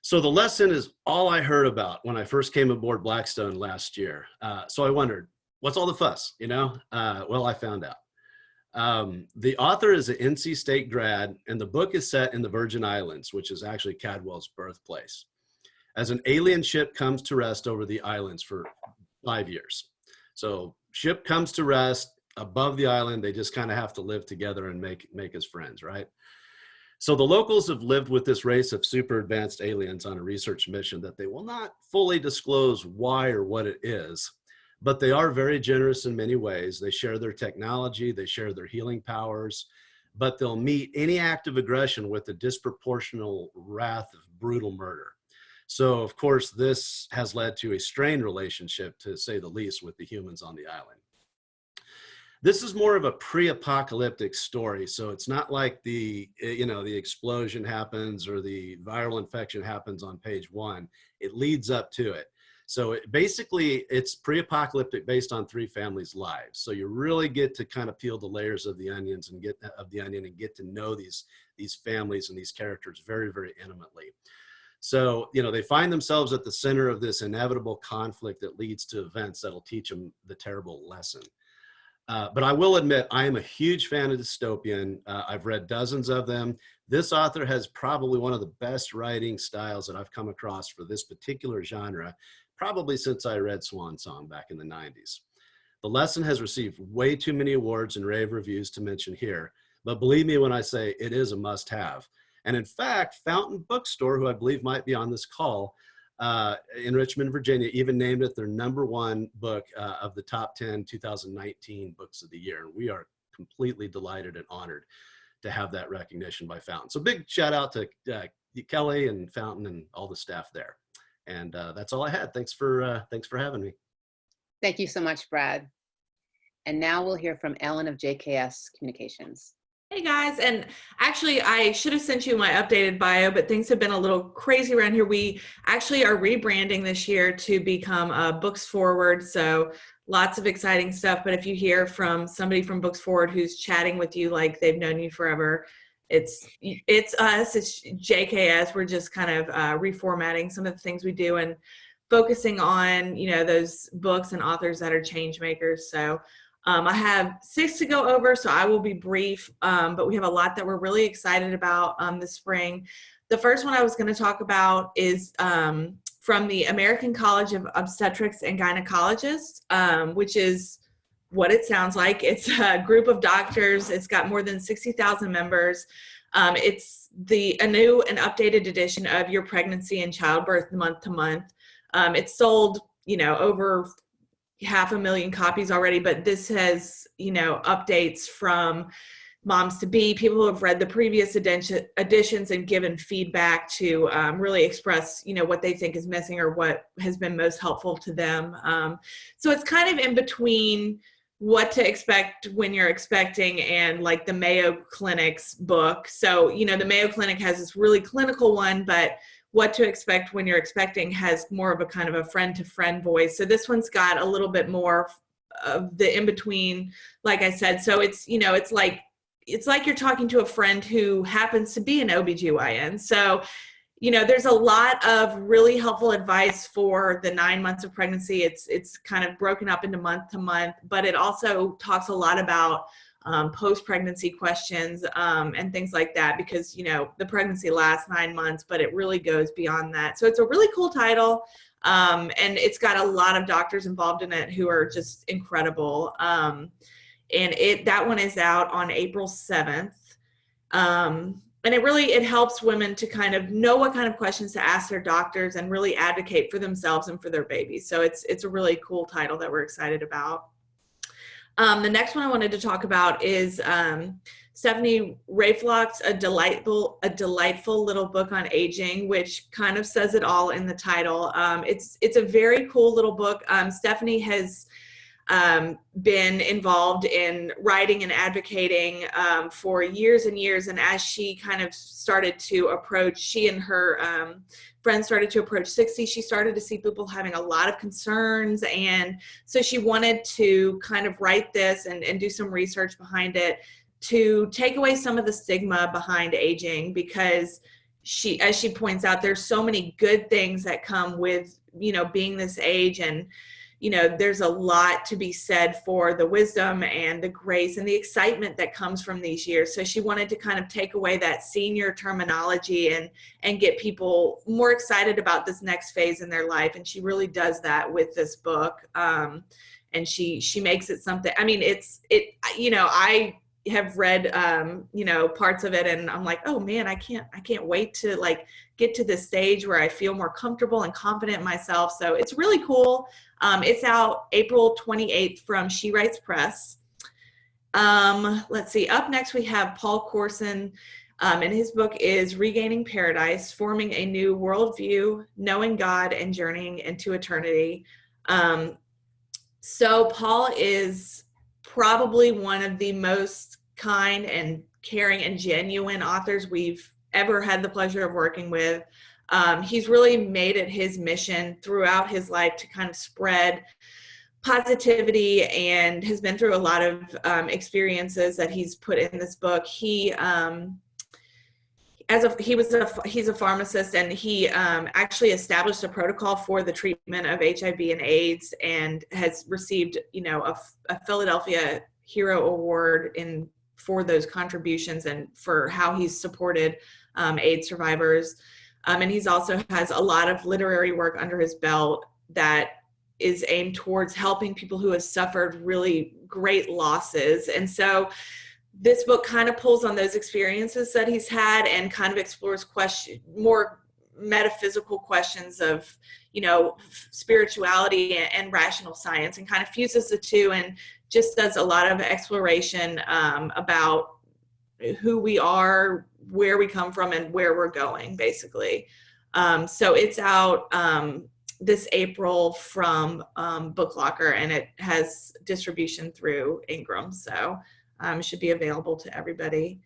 So The Lesson is all I heard about when I first came aboard Blackstone last year. So I wondered, what's all the fuss, you know? Well, I found out. The author is an NC State grad, and the book is set in the Virgin Islands, which is actually Cadwell's birthplace, as an alien ship comes to rest over the islands for 5 years. So ship comes to rest above the island. They just kind of have to live together and make us friends, right? So the locals have lived with this race of super advanced aliens on a research mission that they will not fully disclose why or what it is. But they are very generous in many ways. They share their technology, they share their healing powers, but they'll meet any act of aggression with a disproportional wrath of brutal murder. So, of course, this has led to a strained relationship, to say the least, with the humans on the island. This is more of a pre-apocalyptic story, so it's not like the explosion happens or the viral infection happens on page 1. It leads up to it. So basically, it's pre-apocalyptic based on 3 families' lives. So you really get to kind of peel the layers of the onions and get to know these families and these characters very, very intimately. So, they find themselves at the center of this inevitable conflict that leads to events that'll teach them the terrible lesson. But I will admit, I am a huge fan of dystopian. I've read dozens of them. This author has probably one of the best writing styles that I've come across for this particular genre, probably since I read Swan Song back in the 90s. The Lesson has received way too many awards and rave reviews to mention here, but believe me when I say it is a must-have. And in fact, Fountain Bookstore, who I believe might be on this call, in Richmond, Virginia, even named it their #1 book of the top 10 2019 books of the year. And we are completely delighted and honored to have that recognition by Fountain. So big shout out to Kelly and Fountain and all the staff there. And that's all I had. Thanks for having me. Thank you so much, Brad. And now we'll hear from Ellen of JKS Communications. Hey guys, and actually I should have sent you my updated bio, but things have been a little crazy around here. We actually are rebranding this year to become Books Forward, so lots of exciting stuff. But if you hear from somebody from Books Forward who's chatting with you like they've known you forever, it's us, it's JKS. We're just kind of reformatting some of the things we do and focusing on, those books and authors that are change makers. So I have 6 to go over, so I will be brief, but we have a lot that we're really excited about this spring. The first one I was going to talk about is from the American College of Obstetrics and Gynecologists, which is what it sounds like. It's a group of doctors. It's got more than 60,000 members. It's a new and updated edition of Your Pregnancy and Childbirth Month to Month. It's sold, over 500,000 copies already, but this has, updates from moms to be, people who have read the previous editions and given feedback to really express, what they think is missing or what has been most helpful to them. So it's kind of in between what to expect when you're expecting and like the Mayo Clinic's book. So, the Mayo Clinic has this really clinical one, but what to expect when you're expecting has more of a kind of a friend-to-friend voice. So this one's got a little bit more of the in-between, like I said. So it's, it's like it's like you're talking to a friend who happens to be an OBGYN. So, there's a lot of really helpful advice for the 9 months of pregnancy. It's kind of broken up into month to month, but it also talks a lot about post-pregnancy questions and things like that, because, the pregnancy lasts 9 months, but it really goes beyond that. So it's a really cool title. And it's got a lot of doctors involved in it who are just incredible. And that one is out on April 7th. And it helps women to kind of know what kind of questions to ask their doctors and really advocate for themselves and for their babies. So it's a really cool title that we're excited about. The next one I wanted to talk about is Stephanie Rayflock's a delightful little book on aging, which kind of says it all in the title. It's a very cool little book. Stephanie has been involved in writing and advocating for years and years. And as she kind of started to approach, she and her friends started to approach 60, she started to see people having a lot of concerns. And so she wanted to kind of write this and do some research behind it to take away some of the stigma behind aging, because as she points out, there's so many good things that come with, being this age. And there's a lot to be said for the wisdom and the grace and the excitement that comes from these years. So she wanted to kind of take away that senior terminology and get people more excited about this next phase in their life. And she really does that with this book. And she makes it something, I mean, I have read, parts of it, and I'm like, oh man, I can't wait to get to this stage where I feel more comfortable and confident in myself. So it's really cool. It's out April 28th from She Writes Press. Let's see. Up next, we have Paul Corson, and his book is Regaining Paradise, Forming a New Worldview, Knowing God, and Journeying into Eternity. So Paul is probably one of the most kind and caring and genuine authors we've ever had the pleasure of working with. He's really made it his mission throughout his life to kind of spread positivity, and has been through a lot of experiences that he's put in this book. He's a pharmacist, and he actually established a protocol for the treatment of HIV and AIDS, and has received, a Philadelphia Hero Award for those contributions and for how he's supported AIDS survivors. And he's also has a lot of literary work under his belt that is aimed towards helping people who have suffered really great losses. And so this book kind of pulls on those experiences that he's had and kind of explores more metaphysical questions of, spirituality and rational science, and kind of fuses the two and just does a lot of exploration about who we are, where we come from, and where we're going, basically. So it's out this April from Book Locker, and it has distribution through Ingram. So it should be available to everybody.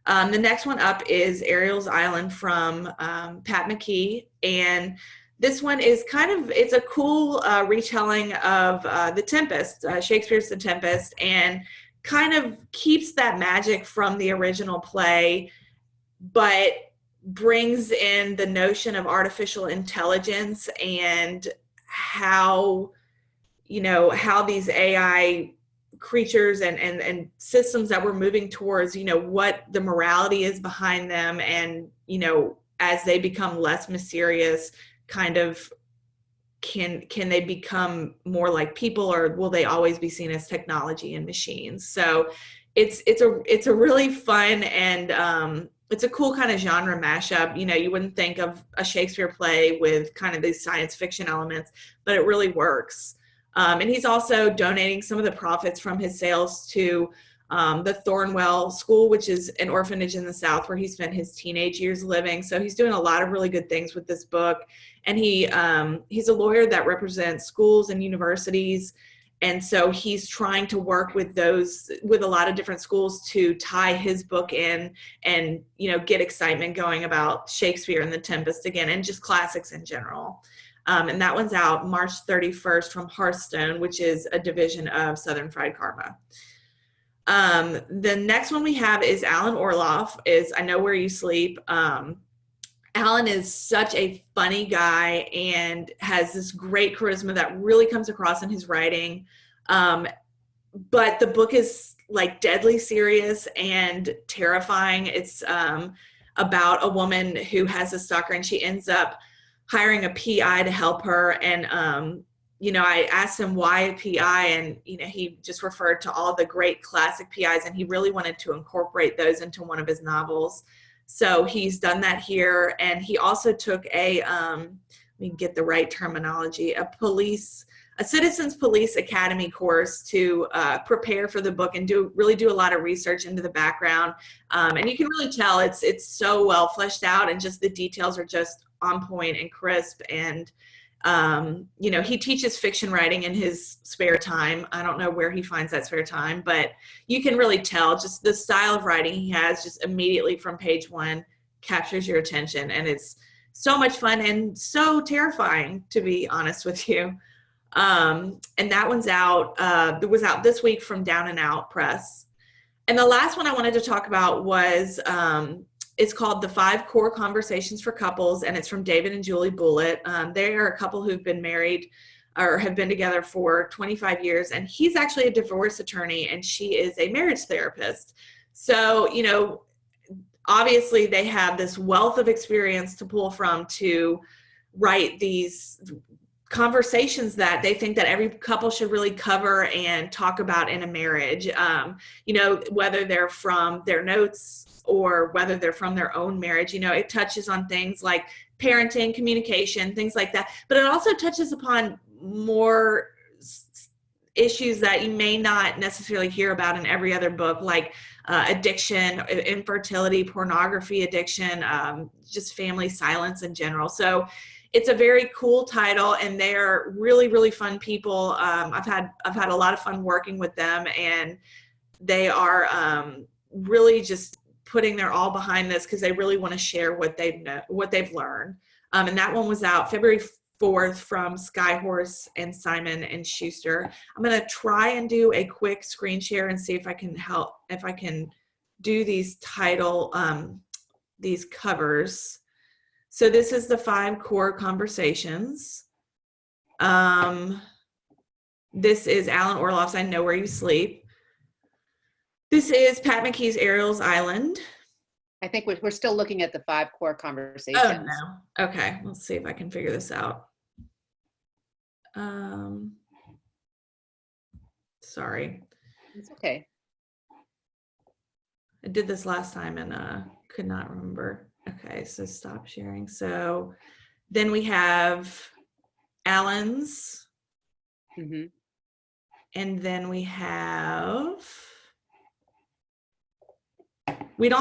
The next one up is Ariel's Island from Pat McKee. And this one is it's a cool retelling of The Tempest, Shakespeare's The Tempest, and kind of keeps that magic from the original play, but brings in the notion of artificial intelligence and how these AI creatures and systems that we're moving towards, what the morality is behind them, and, as they become less mysterious, kind of can they become more like people, or will they always be seen as technology and machines? So it's a really fun and it's a cool kind of genre mashup. You wouldn't think of a Shakespeare play with kind of these science fiction elements, but it really works. And he's also donating some of the profits from his sales to the Thornwell School, which is an orphanage in the South where he spent his teenage years living. So he's doing a lot of really good things with this book. And he's a lawyer that represents schools and universities. And so he's trying to work with a lot of different schools to tie his book in and, get excitement going about Shakespeare and The Tempest again, and just classics in general. And that one's out March 31st from Hearthstone, which is a division of Southern Fried Karma. The next one we have is Alan Orloff, is I Know Where You Sleep. Alan is such a funny guy and has this great charisma that really comes across in his writing. But the book is like deadly serious and terrifying. It's about a woman who has a stalker, and she ends up hiring a PI to help her. And, you know, I asked him why a PI, and, you know, he just referred to all the great classic PIs, and he really wanted to incorporate those into one of his novels. So he's done that here. And he also took a, let me get the right terminology, a Citizens Police Academy course to prepare for the book and really do a lot of research into the background. And you can really tell it's so well fleshed out, and just the details are just on point and crisp. And, you know, he teaches fiction writing in his spare time. I don't know where he finds that spare time, but you can really tell just the style of writing he has just immediately from page one captures your attention. And it's so much fun and so terrifying, to be honest with you. And that one's out, it was out this week from Down and Out Press. And the last one I wanted to talk about was, it's called The 5 Core Conversations for Couples, and it's from David and Julie Bullitt. They are a couple who've been married or have been together for 25 years, and he's actually a divorce attorney and she is a marriage therapist. So, you know, obviously they have this wealth of experience to pull from to write these conversations that they think that every couple should really cover and talk about in a marriage. You know, whether they're from their notes or whether they're from their own marriage, you know, it touches on things like parenting, communication, things like that. But it also touches upon more issues that you may not necessarily hear about in every other book, like addiction, infertility, pornography addiction, just family silence in general. So it's a very cool title, and they're really, really fun people. I've had a lot of fun working with them, and they are really just putting their all behind this because they really want to share what they've learned. And that one was out February 4th from Skyhorse and Simon and Schuster. I'm going to try and do a quick screen share and see if I can do these these covers. So this is the 5 core conversations. This is Alan Orloff's I Know Where You Sleep. This is Pat McKee's Ariel's Island. I think we're still looking at the 5 core conversations. Oh, no. Okay, let's see if I can figure this out. Sorry. It's okay. I did this last time and could not remember. Okay, so stop sharing. So then we have Alan's. Mm-hmm. And then we don't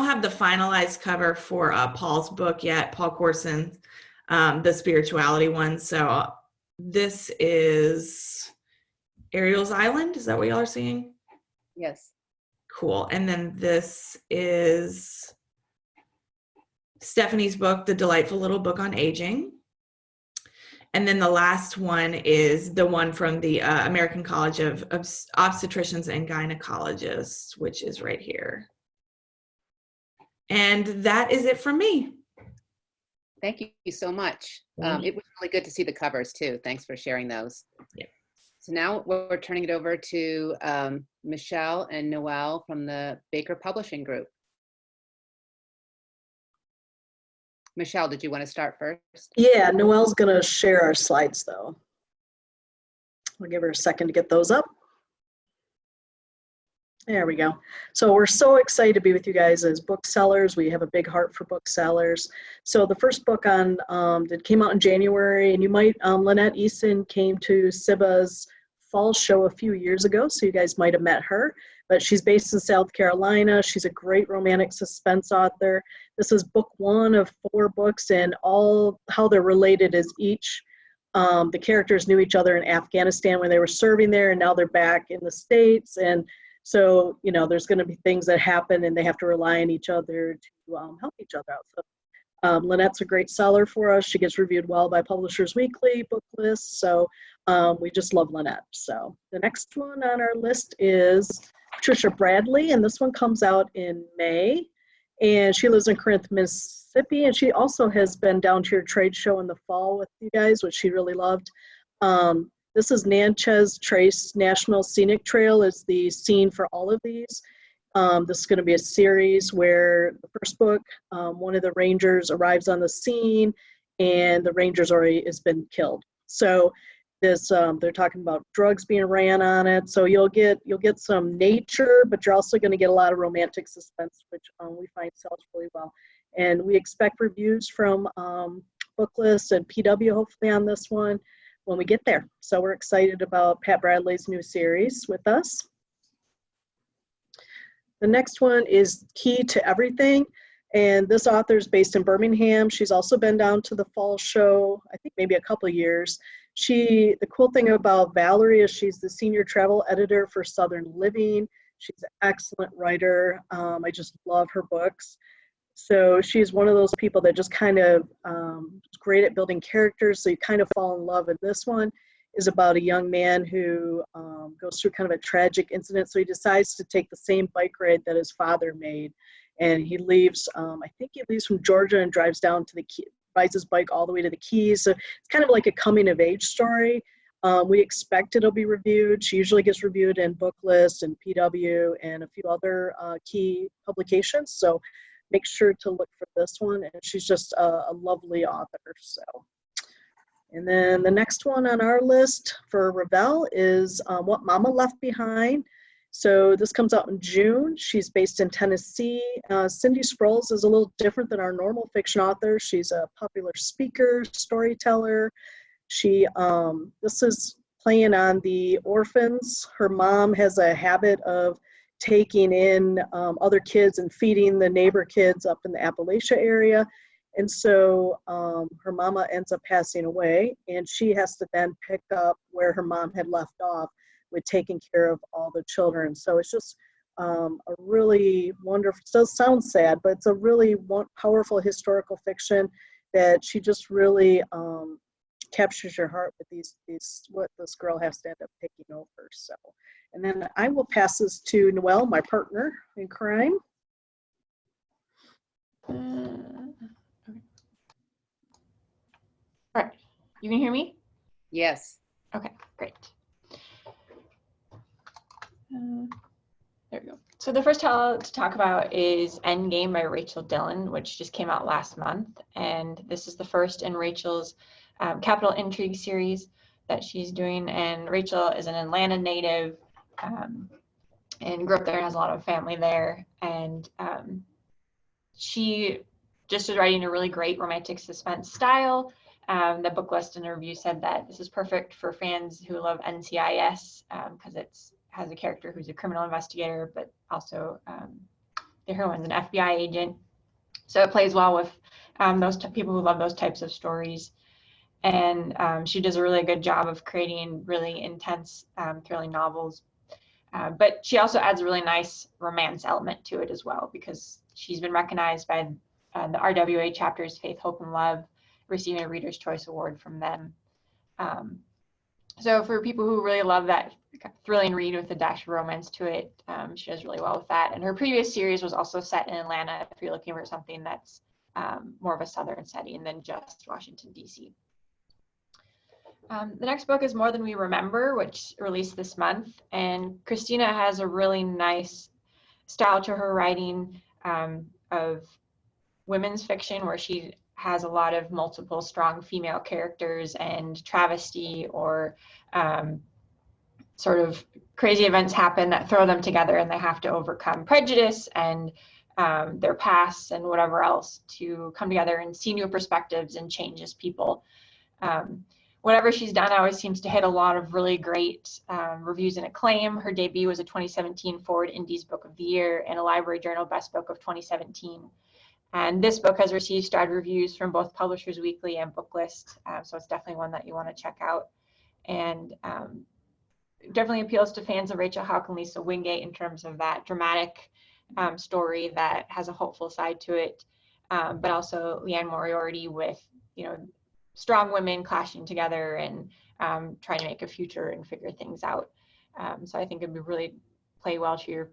have the finalized cover for Paul's book yet, Paul Corson, the spirituality one. So this is Ariel's Island. Is that what y'all are seeing? Yes. Cool. And then this is Stephanie's book, The Delightful Little Book on Aging. And then the last one is the one from the American College of Obstetricians and Gynecologists, which is right here. And that is it from me. Thank you so much. It was really good to see the covers too. Thanks for sharing those. Yeah. So now we're turning it over to Michelle and Noelle from the Baker Publishing Group. Michelle, did you want to start first? Yeah, Noelle's going to share our slides though. I'll give her a second to get those up. There we go. So we're so excited to be with you guys as booksellers. We have a big heart for booksellers. So the first book that came out in January, and you might, Lynette Easton came to SIBA's fall show a few years ago, so you guys might have met her. But she's based in South Carolina. She's a great romantic suspense author. This is book 1 of 4 books, and all how they're related is each the characters knew each other in Afghanistan when they were serving there, and now they're back in the States. And so, you know, there's going to be things that happen and they have to rely on each other to help each other out. So Lynette's a great seller for us. She gets reviewed well by Publishers Weekly, book lists. So we just love Lynette. So the next one on our list is Patricia Bradley, and this one comes out in May. And she lives in Corinth, Mississippi, and she also has been down to your trade show in the fall with you guys, which she really loved. This is Natchez Trace National Scenic Trail is the scene for all of these. This is going to be a series where the first book, one of the rangers arrives on the scene, and the ranger's already has been killed. So this, they're talking about drugs being ran on it. So you'll get some nature, but you're also going to get a lot of romantic suspense, which we find sells really well. And we expect reviews from Booklist and PW hopefully on this one when we get there. So we're excited about Pat Bradley's new series with us. The next one is Key to Everything. And this author is based in Birmingham. She's also been down to the fall show, I think maybe a couple of years. The cool thing about Valerie is she's the senior travel editor for Southern Living. She's an excellent writer. I just love her books. So she's one of those people that just kind of is great at building characters. So you kind of fall in love. And this one is about a young man who goes through kind of a tragic incident. So he decides to take the same bike ride that his father made. And he leaves, I think he leaves from Georgia and drives down to rides his bike all the way to the Keys. So it's kind of like a coming of age story. We expect it'll be reviewed. She usually gets reviewed in Booklist and PW and a few other key publications. So make sure to look for this one. And she's just a lovely author. So, and then the next one on our list for Ravel is What Momma Left Behind. So this comes out in June. She's based in Tennessee. Cindy Sproles is a little different than our normal fiction author. She's a popular speaker, storyteller. This is playing on the orphans. Her mom has a habit of taking in other kids and feeding the neighbor kids up in the Appalachia area. And so her mama ends up passing away, and she has to then pick up where her mom had left off with taking care of all the children. So it's just a really wonderful, it does sound sad, but it's a really powerful historical fiction that she just really captures your heart with what this girl has to end up taking over. So, and then I will pass this to Noelle, my partner in crime. Okay. All right, you can hear me? Yes. Okay, great. There we go. So the first title to talk about is Endgame by Rachel Dillon, which just came out last month. And this is the first in Rachel's Capital Intrigue series that she's doing. And Rachel is an Atlanta native and grew up there and has a lot of family there. And she just is writing a really great romantic suspense style. The Booklist and review said that this is perfect for fans who love NCIS because it's has a character who's a criminal investigator, but also the heroine's an FBI agent. So it plays well with those people who love those types of stories. And she does a really good job of creating really intense, thrilling novels. But she also adds a really nice romance element to it as well, because she's been recognized by the RWA chapters, Faith, Hope, and Love, receiving a Reader's Choice Award from them. So for people who really love that thrilling read with a dash of romance to it, she does really well with that. And her previous series was also set in Atlanta, if you're looking for something that's more of a Southern setting than just Washington, D.C. The next book is More Than We Remember, which released this month. And Christina has a really nice style to her writing of women's fiction, where she has a lot of multiple strong female characters and travesty or sort of crazy events happen that throw them together, and they have to overcome prejudice and their past and whatever else to come together and see new perspectives and change as people. Whatever she's done always seems to hit a lot of really great reviews and acclaim. Her debut was a 2017 Forward Indies Book of the Year and a Library Journal Best Book of 2017. And this book has received starred reviews from both Publishers Weekly and Booklist, so it's definitely one that you want to check out. And definitely appeals to fans of Rachel Hauck and Lisa Wingate in terms of that dramatic story that has a hopeful side to it, but also Leanne Moriarty with, strong women clashing together and trying to make a future and figure things out. So I think it'd be really play well to your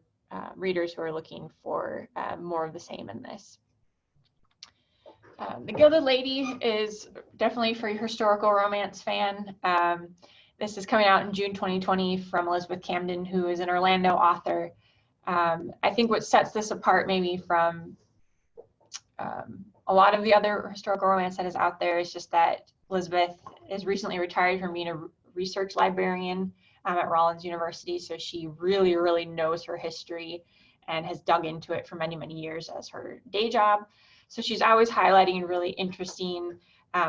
readers who are looking for more of the same in this. The Gilded Lady is definitely for your historical romance fan. This is coming out in June 2020 from Elizabeth Camden, who is an Orlando author. I think what sets this apart maybe from a lot of the other historical romance that is out there is just that Elizabeth is recently retired from being a research librarian at Rollins University. So she really, really knows her history and has dug into it for many, many years as her day job. So she's always highlighting really interesting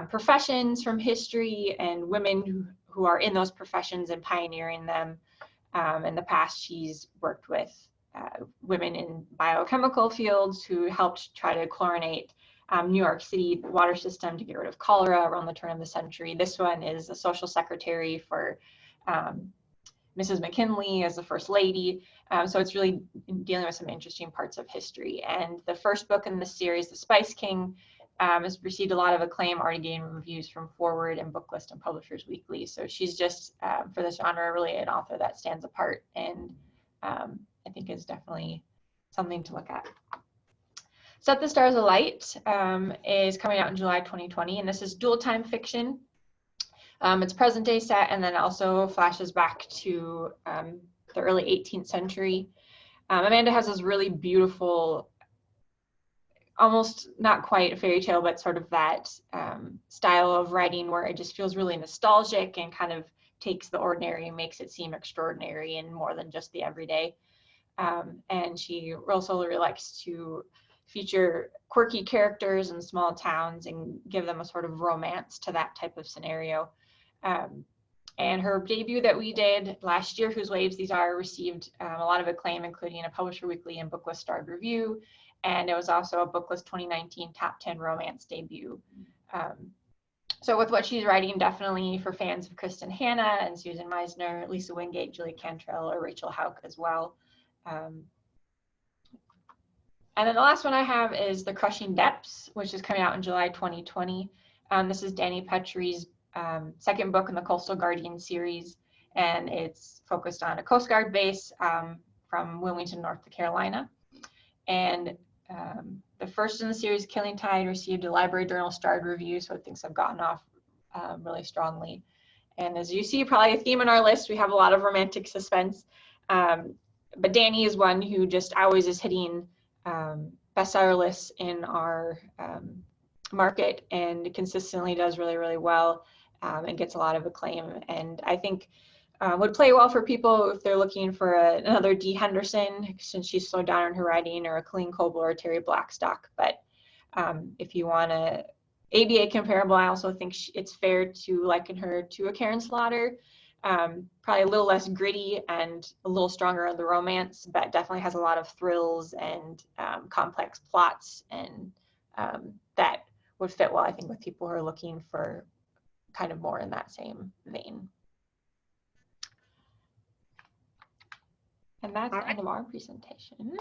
professions from history and women who are in those professions and pioneering them. In the past, she's worked with women in biochemical fields who helped try to chlorinate New York City water system to get rid of cholera around the turn of the century. This one is a social secretary for Mrs. McKinley as the First Lady. So it's really dealing with some interesting parts of history. And the first book in the series, The Spice King, has received a lot of acclaim, already getting reviews from Forward and Booklist and Publishers Weekly. So she's just, for this genre, really an author that stands apart and I think is definitely something to look at. Set the Stars Alight is coming out in July 2020, and this is dual time fiction. It's present day set and then also flashes back to the early 18th century. Amanda has this really beautiful, almost not quite a fairy tale, but sort of that style of writing where it just feels really nostalgic and kind of takes the ordinary and makes it seem extraordinary and more than just the everyday. And she also really likes to feature quirky characters in small towns and give them a sort of romance to that type of scenario. And her debut that we did last year, Whose Waves These Are, received a lot of acclaim, including a Publisher Weekly and Booklist starred review. And it was also a Booklist 2019 top 10 romance debut. So with what she's writing, definitely for fans of Kristen Hanna and Susan Meisner, Lisa Wingate, Julie Cantrell, or Rachel Hauck as well. And then the last one I have is The Crushing Depths, which is coming out in July 2020. This is Danny Petrie's second book in the Coastal Guardian series, and it's focused on a Coast Guard base from Wilmington, North Carolina. And the first in the series, Killing Tide, received a Library Journal starred review, so things have gotten off really strongly. And as you see, probably a theme in our list, we have a lot of romantic suspense. But Danny is one who just always is hitting bestseller lists in our market and consistently does really, really well and gets a lot of acclaim. And I think would play well for people if they're looking for another Dee Henderson, since she's slowed down in her writing, or a Colleen Coble or a Terry Blackstock. But if you want a ABA comparable, I also think it's fair to liken her to a Karen Slaughter. Probably a little less gritty and a little stronger on the romance, but definitely has a lot of thrills and complex plots, and that would fit well, I think, with people who are looking for kind of more in that same vein. And that's the end of our presentation.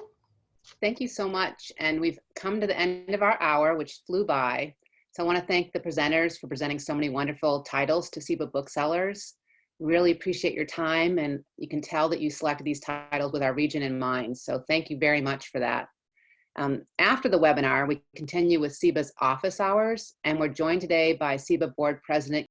Thank you so much. And we've come to the end of our hour, which flew by. So I want to thank the presenters for presenting so many wonderful titles to SIBA Booksellers. Really appreciate your time, and you can tell that you selected these titles with our region in mind. So thank you very much for that. After the webinar, we continue with SIBA's office hours, and we're joined today by SIBA Board President